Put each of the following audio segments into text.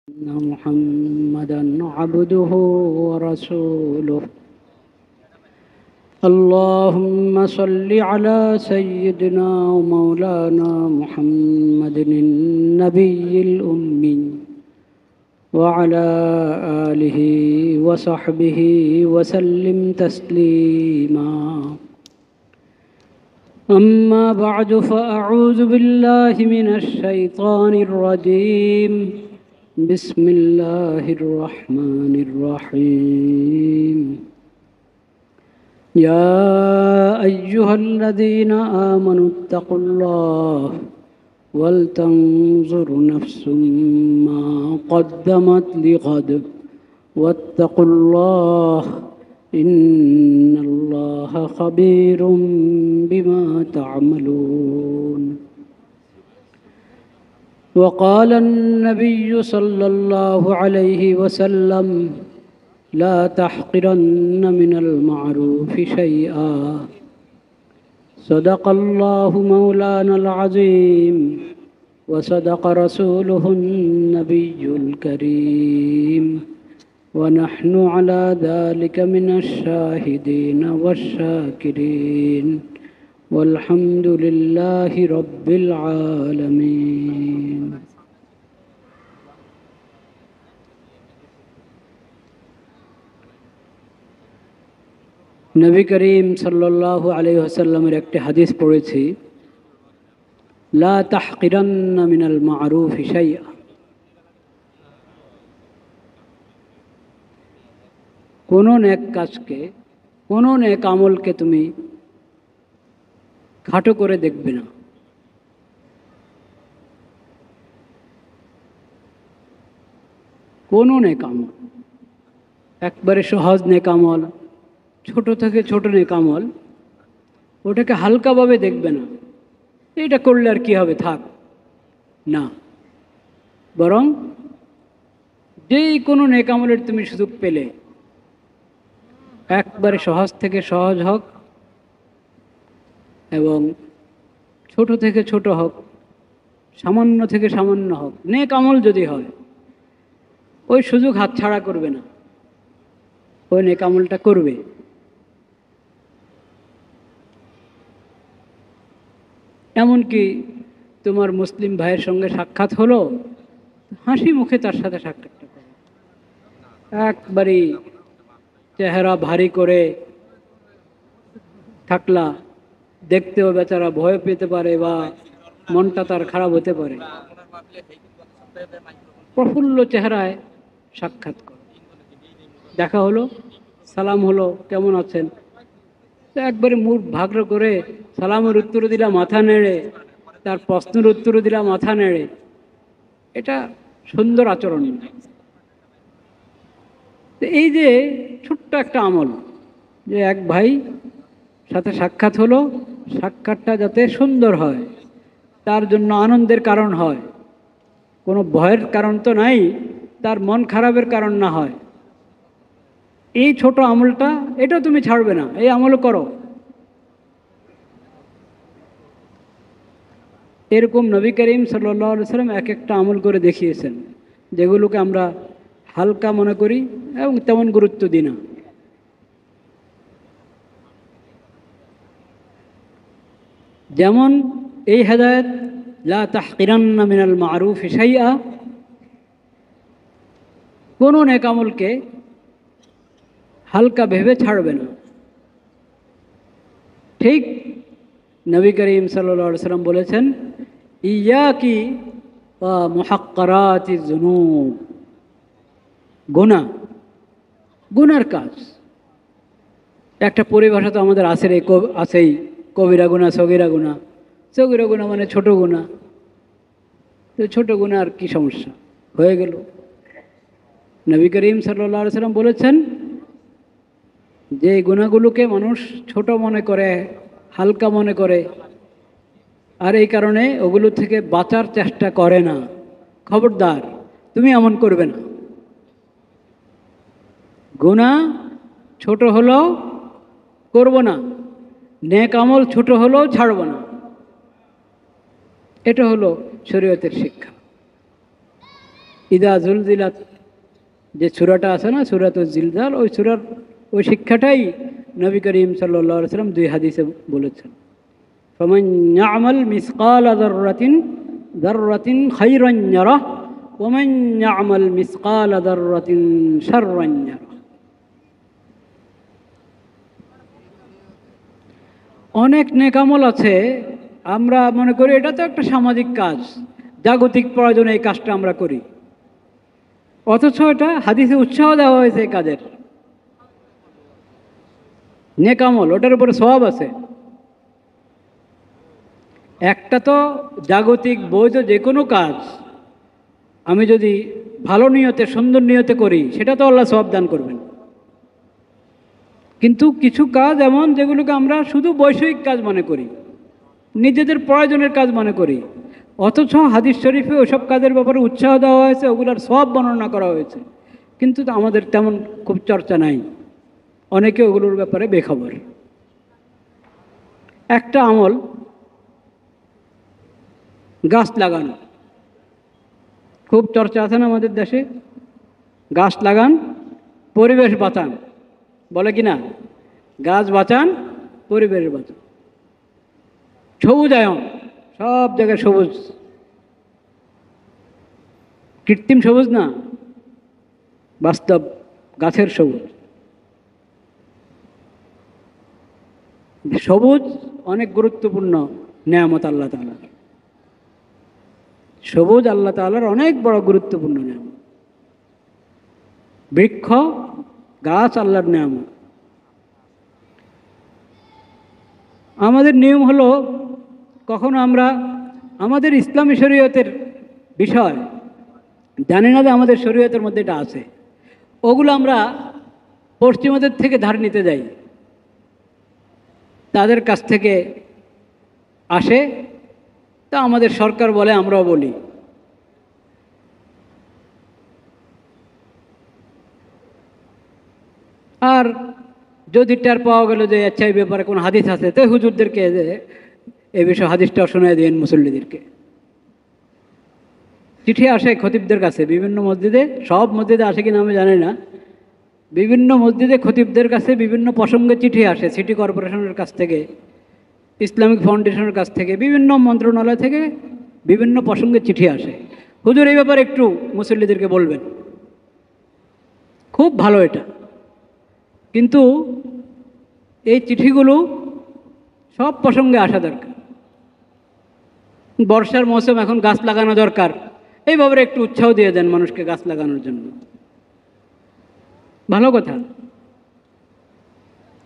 أن محمدا عبده ورسوله. اللهم صل على سيدنا ومولانا محمد النبي الأمي وعلى آله وصحبه وسلم تسليما. أما بعد فأعوذ بالله من الشيطان الرجيم. بسم الله الرحمن الرحيم. يا أيها الذين آمنوا اتقوا الله ولتنظر نفس ما قدمت لغد واتقوا الله إن الله خبير بما تعملون. وقال النبي صلى الله عليه وسلم لا تحقرن من المعروف شيئا. صدق الله مولانا العظيم وصدق رسوله النبي الكريم ونحن على ذلك من الشاهدين والشاكرين والحمد لله رب العالمين. নবী করিম সাল্লাল্লাহু আলাইহি ওয়াসাল্লামের একটি হাদিস পড়েছি, লা তাহকিরান্না মিনাল মা'রুফি শাইআ। কোনো নেক কাজকে, কোনো নেক আমলকে তুমি খাটো করে দেখবে না। কোনো নেক আমল, একবারে সহজ নেক আমল, ছোট থেকে ছোট নেক আমল, ওটাকে হালকাভাবে দেখবে না, এটা করলে আর কি হবে, থাক না। বরং যেই কোনো নেক আমলের তুমি সুযোগ পেলে, একবারে সহজ থেকে সহজ হোক এবং ছোট থেকে ছোট হোক, সামান্য থেকে সামান্য হোক, নেক আমল যদি হয়, ওই সুযোগ হাতছাড়া করবে না, ওই নেক আমলটা করবে। এমনকি তোমার মুসলিম ভাইয়ের সঙ্গে সাক্ষাৎ হলো, হাসি মুখে তার সাথে সাক্ষাৎটা করো। একবারেই চেহারা ভারী করে থাকলা, দেখতেও বেচারা ভয় পেতে পারে বা মনটা তার খারাপ হতে পারে। প্রফুল্ল চেহারায় সাক্ষাৎ করো, দেখা হলো, সালাম হলো, কেমন আছেন, একবারে মুখ ভাগ্র করে সালামের উত্তর দিলা মাথা নেড়ে, তার প্রশ্নের উত্তর দিলা মাথা নেড়ে, এটা সুন্দর আচরণ। এই যে ছোট্ট একটা আমল, যে এক ভাই সাথে সাক্ষাৎ হলো, সাক্ষাৎটা যাতে সুন্দর হয়, তার জন্য আনন্দের কারণ হয়, কোনো ভয়ের কারণ তো নাই, তার মন খারাপের কারণ না হয়, এই ছোট আমলটা, এটা তুমি ছাড়বে না, এই আমল করো। এরকম নবী করিম সাল্লাল্লাহু আলাইহি ওয়াসাল্লাম এক একটা আমল করে দেখিয়েছেন, যেগুলোকে আমরা হালকা মনে করি এবং তেমন গুরুত্ব দিই না। যেমন এই হেদায়েত, লা তাহকিরান্না মিনাল মা'রুফি শাইআ, কোনো নেক আমলকে হালকা ভেবে ছাড়বে না। ঠিক নবী করিম সাল্লাল্লাহু আলাইহি ওয়াসাল্লাম বলেছেন, ইয়াকি ওয়া মুহাক্কারাতিজ যুনুব, গুনাহ, গুনার কাজ। একটা পরিভাষা তো আমাদের আছেই, কবিরা গুনাহ, সগীরা গুনাহ। সগীরা গুনাহ মানে ছোট গুনাহ, তো ছোট গুনাহ আর কি সমস্যা, হয়ে গেল। নবী করিম সাল্লাল্লাহু আলাইহি ওয়াসাল্লাম বলেছেন, যে গুনাহগুলোকে মানুষ ছোট মনে করে, হালকা মনে করে, আর এই কারণে ওগুলো থেকে বাঁচার চেষ্টা করে না, খবরদার তুমি এমন করবে না। গুনাহ ছোট হলেও করব না, নেক আমল ছোট হলেও ছাড়ব না। এটা হলো শরীয়তের শিক্ষা। ইদা জুলজিলাত যে সূরাটা আছে না, সূরাতুল জিলজাল, ওই সূরার ওই শিক্ষাটাই নবী করিম সাল্লাল্লাহু আলাইহি ওয়াসাল্লাম 2 হাদিসে বলেছেন। ফামান ইয়ামাল মিসকালা যাররাতিন খায়রান ইয়ারাহ ওয়া মান ইয়ামাল মিসকালা যাররাতিন শাররান ইয়ারাহ। অনেক নেকামল আছে, আমরা মনে করি এটা তো একটা সামাজিক কাজ, জাগতিক প্রয়োজনে এই কাজটা আমরা করি, অথচ এটা হাদিসে উৎসাহ দেওয়া হয়েছে এই কাজের। নেকামল, ওটার উপরে সওয়াব আছে। একটা তো জাগতিক বৈধ যে কোনো কাজ আমি যদি ভালো নিয়তে সুন্দর নিয়তে করি সেটা তো আল্লাহ সওয়াব দান করবেন, কিন্তু কিছু কাজ এমন যেগুলোকে আমরা শুধু বৈষয়িক কাজ মনে করি, নিজেদের প্রয়োজনের কাজ মনে করি, অথচ হাদিস শরীফে ওসব কাজের ব্যাপারে উৎসাহ দেওয়া হয়েছে, ওগুলোর সওয়াব বর্ণনা করা হয়েছে, কিন্তু আমাদের তেমন খুব চর্চা নাই, অনেকে ওগুলোর ব্যাপারে বেখবর। একটা আমল গাছ লাগানো, খুব চর্চা আছে না আমাদের দেশে, গাছ লাগান পরিবেশ বাঁচান, বলে কি না? গাছ বাঁচান পরিবেশ বাঁচান, সবুজায়ন, সব জায়গায় সবুজ, কৃত্রিম সবুজ না, বাস্তব গাছের সবুজ। সবুজ অনেক গুরুত্বপূর্ণ নেয়ামত আল্লাহ তাআলার, সবুজ আল্লাহ তাআলার অনেক বড় গুরুত্বপূর্ণ নেয়ামত। বৃক্ষ, গাছ আল্লাহর নেয়ামত। আমাদের নিয়ম হলো, কখনো আমরা আমাদের ইসলামী শরীয়তের বিষয় জানি না যে আমাদের শরীয়তের মধ্যে এটা আছে, ওগুলো আমরা পশ্চিমাদের থেকে ধার নিতে যাই, তাদের কাছ থেকে আসে, তা আমাদের সরকার বলে, আমরাও বলি। আর যদি টের পাওয়া গেল যে আচ্ছা এই ব্যাপারে কোনো হাদিস আছে, তো হুজুরদেরকে এই বিষয়ে হাদিসটা শোনায় দিন মুসল্লিদেরকে। চিঠি আসে খতিবদের কাছে বিভিন্ন মসজিদে, সব মসজিদে আসে কিনা আমি জানি না, বিভিন্ন মসজিদে খতিবদের কাছে বিভিন্ন প্রসঙ্গে চিঠি আসে, সিটি কর্পোরেশনের কাছ থেকে, ইসলামিক ফাউন্ডেশনের কাছ থেকে, বিভিন্ন মন্ত্রণালয় থেকে বিভিন্ন প্রসঙ্গে চিঠি আসে, হুজুর এই ব্যাপারে একটু মুসল্লিদেরকে বলবেন। খুব ভালো এটা, কিন্তু এই চিঠিগুলো সব প্রসঙ্গে আসা দরকার। বর্ষার মৌসুম, এখন গাছ লাগানো দরকার, এই ব্যাপারে একটু উৎসাহ দিয়ে দেন মানুষকে গাছ লাগানোর জন্য, ভালো কথা।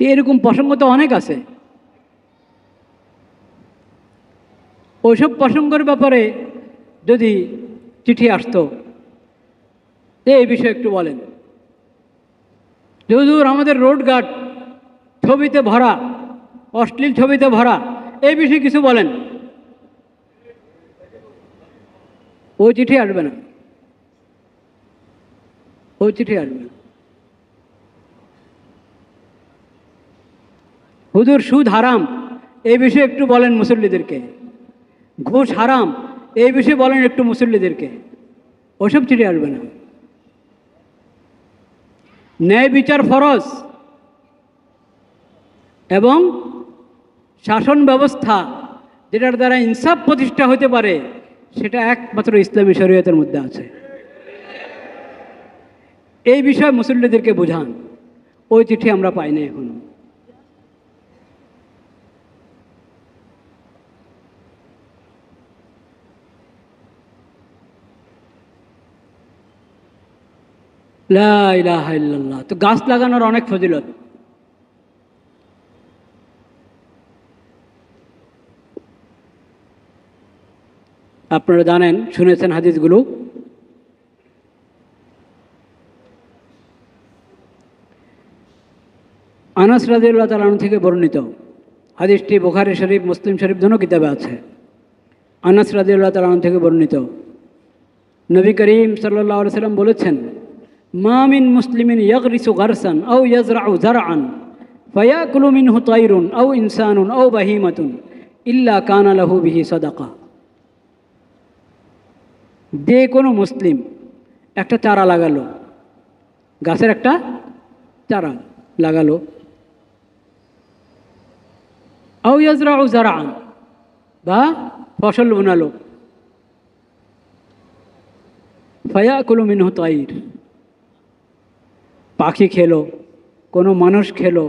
এরকম প্রসঙ্গ তো অনেক আছে, ওইসব প্রসঙ্গের ব্যাপারে যদি চিঠি আসতো, এই বিষয়ে একটু বলেন। হুজুর আমাদের রোডঘাট ছবিতে ভরা, অশ্লীল ছবিতে ভরা, এই বিষয়ে কিছু বলেন, ওই চিঠি আসবে না, ওই চিঠি আসবে না। হুজুর সুদ হারাম, এই বিষয়ে একটু বলেন মুসল্লিদেরকে। ঘুষ হারাম, এই বিষয়ে বলেন একটু মুসল্লিদেরকে, ওসব চিঠি আসবে না। ন্যায় বিচার ফরজ এবং শাসন ব্যবস্থা যেটার দ্বারা ইনসাফ প্রতিষ্ঠা হতে পারে, সেটা একমাত্র ইসলামী শরীয়তের মধ্যে আছে। এই বিষয়ে মুসল্লিদেরকে বোঝান, ওই চিঠি আমরা পাই না এখনো। লা ইলাহা ইল্লাল্লাহ। তো গাছ লাগানোর অনেক ফজিলত। আপনারা জানেন, শুনেছেন হাদিসগুলো। আনাস রাদিয়াল্লাহু তাআলা আনহু থেকে বর্ণিত হাদিসটি বুখারী শরীফ, মুসলিম শরীফ দোনো কিতাবে আছে। আনাস রাদিয়াল্লাহু তাআলা আনহু থেকে বর্ণিত, নবী করিম সাল্লাল্লাহু আলাইহি ওয়াসাল্লাম বলেছেন, মা মিন মুসলিমিন ইয়াগরিসু গারসান আও ইয়াজরাউ যারআন ফায়াকুলু মিনহু তায়রুন আও ইনসানুন আও বাহিমাতুন ইল্লা কানা লাহু বিহি সাদাকা। যে কোনো মুসলিম একটা চারা লাগালো, গাছের একটা চারা লাগালো। আও ইয়াজরাউ জারআন, বা ফসল বোনালো। ফায়াকুলু মিনহু তাইর, পাখি খেলো, কোনো মানুষ খেলো,